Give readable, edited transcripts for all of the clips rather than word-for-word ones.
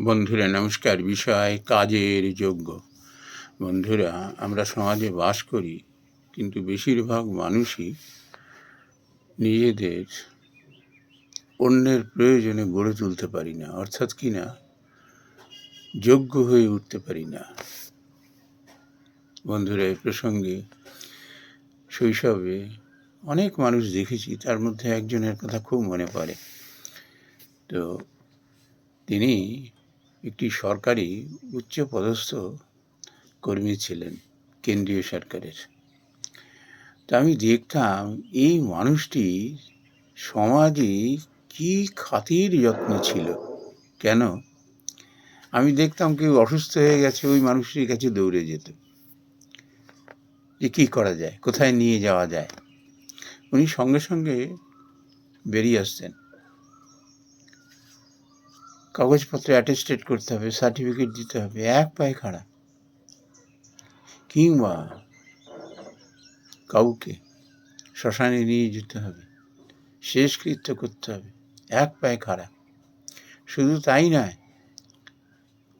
বন্ধুরা নমস্কার। বিষয় কাজের যোগ্য। বন্ধুরা, আমরা সমাজে বাস করি, কিন্তু বেশিরভাগ মানুষই নিজেদের অন্যের প্রয়োজনে গড়ে তুলতে পারি না, অর্থাৎ কিনা যোগ্য হয়ে উঠতে পারি না। বন্ধুরা, এ প্রসঙ্গে শৈশবে অনেক মানুষ দেখেছি, তার মধ্যে একজনের কথা খুব মনে পড়ে। তো তিনি একটি সরকারি উচ্চপদস্থ কর্মী ছিলেন, কেন্দ্রীয় সরকারের। তা আমি দেখতাম এই মানুষটি সমাজে কি খাতির যত্ন ছিল। কেন? আমি দেখতাম কেউ অসুস্থ হয়ে গেছে, ওই মানুষটির কাছে দৌড়ে যেত যে কী করা যায়, কোথায় নিয়ে যাওয়া যায়। উনি সঙ্গে সঙ্গে বেরিয়ে আসতেন। কাগজপত্র অ্যাটেস্টেড করতে হবে, সার্টিফিকেট দিতে হবে, এক পায়ে খাড়া। কিংবা কাউকে শ্মশানে নিয়ে যেতে হবে, শেষকৃত্য করতে হবে, এক পায়ে খাড়া। শুধু তাই নয়,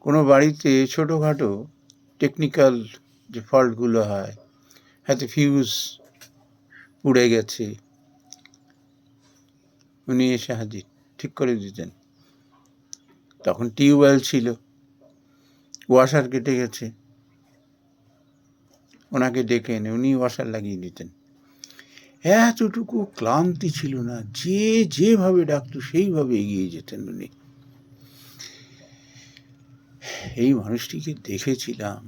কোনো বাড়িতে ছোটোখাটো টেকনিক্যাল যে ফল্টগুলো হয়, হয়তো ফিউজ পুড়ে গেছে, উনি এসে হাজির, ঠিক করে দিতেন। তখন টিউবওয়েল ছিল, ওয়াশার কেটে গেছে, ওনাকে ডেকে এনে উনি ওয়াশার লাগিয়ে দিতেন। এতটুকু ক্লান্তি ছিল না, যেভাবে ডাকতো সেইভাবে এগিয়ে যেতেন উনি। এই মানুষটিকে দেখেছিলাম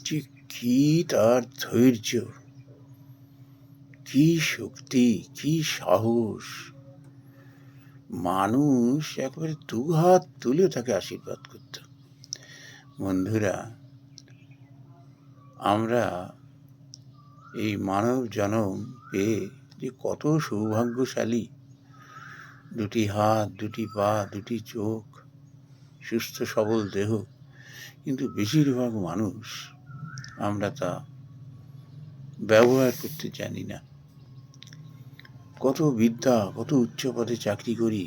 যে কি তার ধৈর্য, কি শক্তি, কি সাহস। মানুষ একবারে দুহাত তুলে তাকে আশীর্বাদ করত। বন্ধুরা, আমরা এই মানব জনম পেয়ে যে কত সৌভাগ্যশালী। দুটি হাত, দুটি পা, দুটি চোখ, সুস্থ সবল দেহ, কিন্তু বেশিরভাগ মানুষ আমরা তা ব্যবহার করতে জানি না। কত বিদ্যা, কত উচ্চ পদে চাকরি করি,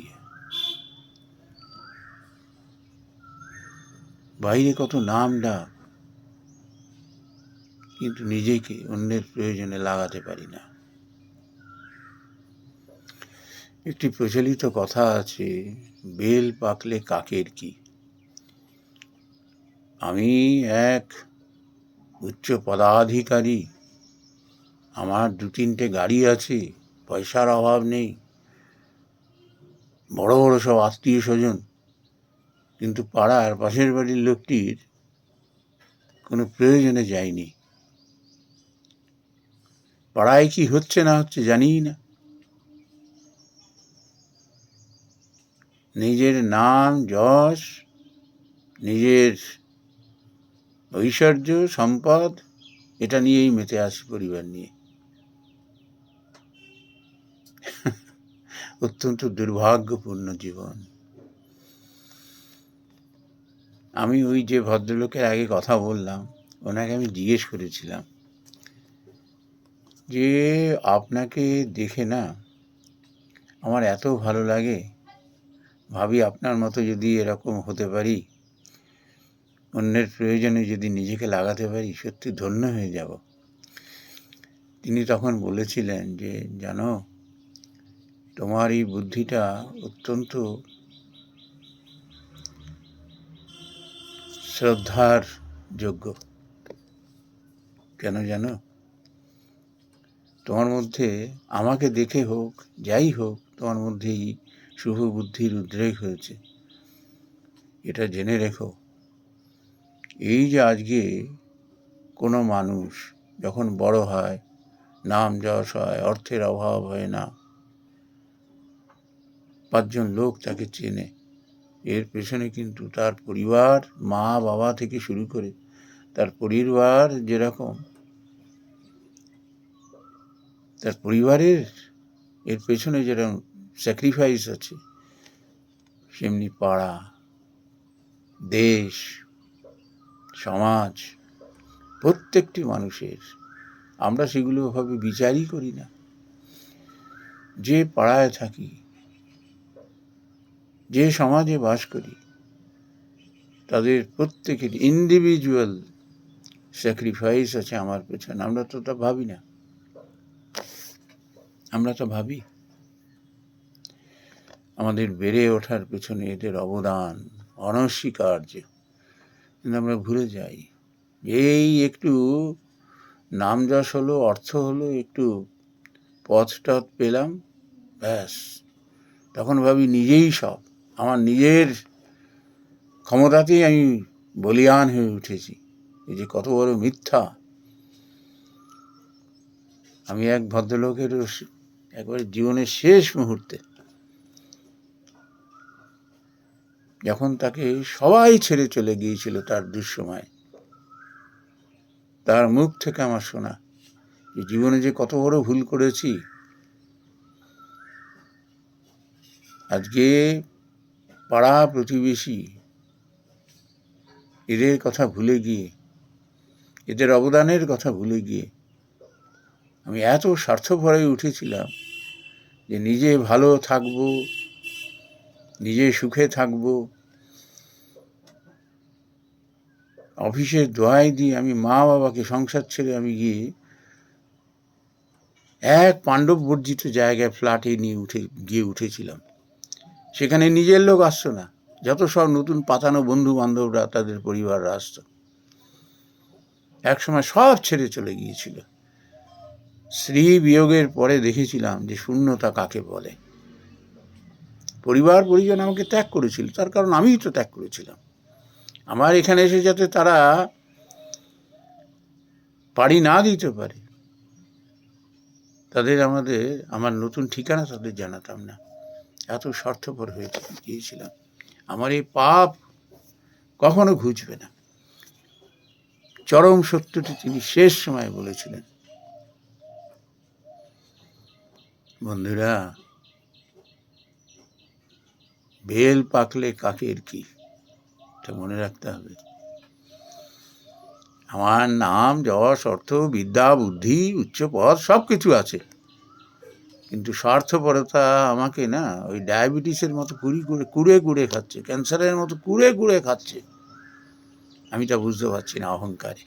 বাইরে কত নাম ডাক, কিন্তু নিজেকে অন্যের প্রয়োজনে লাগাতে পারি না। একটি প্রচলিত কথা আছে, বেল পাকলে কাকের কি। আমি এক উচ্চ পদাধিকারী, আমার 2-3টে গাড়ি আছে, পয়সার অভাব নেই, বড় বড় সব আত্মীয় স্বজন, কিন্তু পাড়ার পাশের বাড়ির লোকটির কোনো প্রয়োজনে যায়নি। পাড়ায় কি হচ্ছে না হচ্ছে জানিই না। নিজের নাম যশ, নিজের ঐশ্বর্য সম্পদ, এটা নিয়েই মেতে আসি পরিবার নিয়ে। অত্যন্ত দুর্ভাগ্যপূর্ণ জীবন। আমি ওই যে ভদ্রলোকের আগে কথা বললাম, ওনাকে আমি জিজ্ঞেস করেছিলাম যে আপনাকে দেখে না আমার এত ভালো লাগে, ভাবি আপনার মতো যদি এরকম হতে পারি, অন্যের প্রয়োজনে যদি নিজেকে লাগাতে পারি, সত্যি ধন্য হয়ে যাব। তিনি তখন বলেছিলেন যে জানো, তোমার এই বুদ্ধিটা অত্যন্ত শ্রদ্ধার যোগ্য। কেন জানো? তোমার মধ্যে, আমাকে দেখে হোক যাই হোক, তোমার মধ্যেই শুভ বুদ্ধির উদ্রেক হয়েছে। এটা জেনে রেখো, এই যে আজকে কোনো মানুষ যখন বড় হয়, নাম যশ হয়, অর্থের অভাব হয় না, 5জন লোক তাকে চেনে, এর পেছনে কিন্তু তার পরিবার, মা বাবা থেকে শুরু করে তার পরিবার যেরকম, তার পরিবারের এর পেছনে যেরকম স্যাক্রিফাইস আছে, সেমনি পাড়া, দেশ, সমাজ, প্রত্যেকটি মানুষের। আমরা সেগুলো ওভাবে বিচারই করি না। যে পাড়ায় থাকি, যে সমাজে বাস করি তাদের প্রত্যেকের ইন্ডিভিজুয়াল স্যাক্রিফাইস আছে আমার পেছনে। আমরা তো তা ভাবি না। আমরা তো ভাবি আমাদের বেড়ে ওঠার পেছনে এদের অবদান অনস্বীকার্য, কিন্তু আমরা ভুলে যাই। এই একটু নাম যশ হলো, অর্থ হলো, একটু পথ টথ পেলাম, ব্যাস তখন ভাবি নিজেই সব, আমার নিজের ক্ষমতাতেই আমি বলিয়ান হয়ে উঠেছি। এই যে কত বড় মিথ্যা। আমি এক ভদ্রলোকের একবারে জীবনের শেষ মুহূর্তে, যখন তাকে সবাই ছেড়ে চলে গিয়েছিল তার দুঃসময়, তার মুখ থেকে আমার শোনা যে জীবনে যে কত বড় ভুল করেছি। আজকে পাড়া প্রতিবেশী এদের কথা ভুলে গিয়ে, এদের অবদানের কথা ভুলে গিয়ে আমি এত স্বার্থপর হয়ে উঠেছিলাম যে নিজে ভালো থাকবো, নিজে সুখে থাকবো। অফিসের দোহাই দিয়ে আমি মা বাবাকে সংসার ছেড়ে আমি এক পাণ্ডব বর্জিত জায়গায় ফ্ল্যাটে গিয়ে উঠেছিলাম। সেখানে নিজের লোক আসতো না, যত সব নতুন পাতানো বন্ধু বান্ধবরা, তাদের পরিবাররা আসতো। একসময় সব ছেড়ে চলে গিয়েছিল। স্ত্রী বিয়োগের পরে দেখেছিলাম যে শূন্যতা কাকে বলে। পরিবার পরিজন আমাকে ত্যাগ করেছিল, তার কারণ আমিই তো ত্যাগ করেছিলাম। আমার এখানে এসে যাতে তারা পাড়ি না দিতে পারে, তাদের আমার নতুন ঠিকানা তাদের জানাতাম না। এত স্বার্থপর হয়ে গিয়েছিলাম। আমার এই পাপ কখনো ঘুচবে না, চরম সত্যটি তিনি শেষ সময় বলেছিলেন। বন্ধুরা, বেল পাকলে কাকের কি, এটা মনে রাখতে হবে। আমার নাম যশ অর্থ বিদ্যা বুদ্ধি উচ্চ পদ সব কিছু আছে, কিন্তু স্বার্থপরতা আমাকে না ওই ডায়াবেটিসের মতো কুড়ে কুড়ে খাচ্ছে, ক্যান্সারের মতো কুড়ে কুড়ে খাচ্ছে। আমি তা বুঝতে পারছি না, অহংকারে।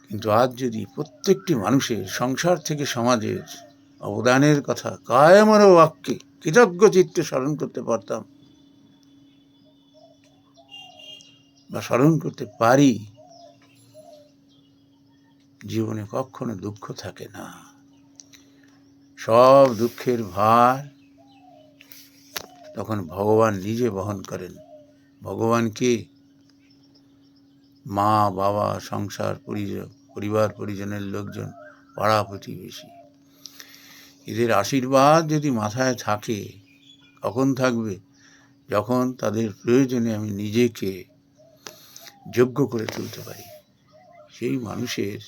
কিন্তু আজ যদি প্রত্যেকটি মানুষের সংসার থেকে সমাজের অবদানের কথা কায়মর বাক্যে কৃতজ্ঞ চিত্তে স্মরণ করতে পারতাম বা স্মরণ করতে পারি, জীবনে কখনো দুঃখ থাকে না। সব দুঃখের ভার তখন ভগবান নিজে বহন করেন। ভগবান কে? মা বাবা, সংসার পরিবার পরিজনের লোকজন, পাড়া প্রতিবেশী, এদের আশীর্বাদ যদি মাথায় থাকে, কখন থাকবে? যখন তাদের প্রয়োজনে আমি নিজেকে যোগ্য করে তুলতে পারি। সেই মানুষের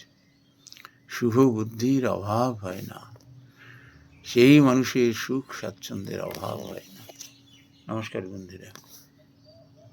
শুভ বুদ্ধির অভাব হয় না, সেই মানুষের সুখ স্বাচ্ছন্দ্যের অভাব হয় না। নমস্কার বন্ধুরা।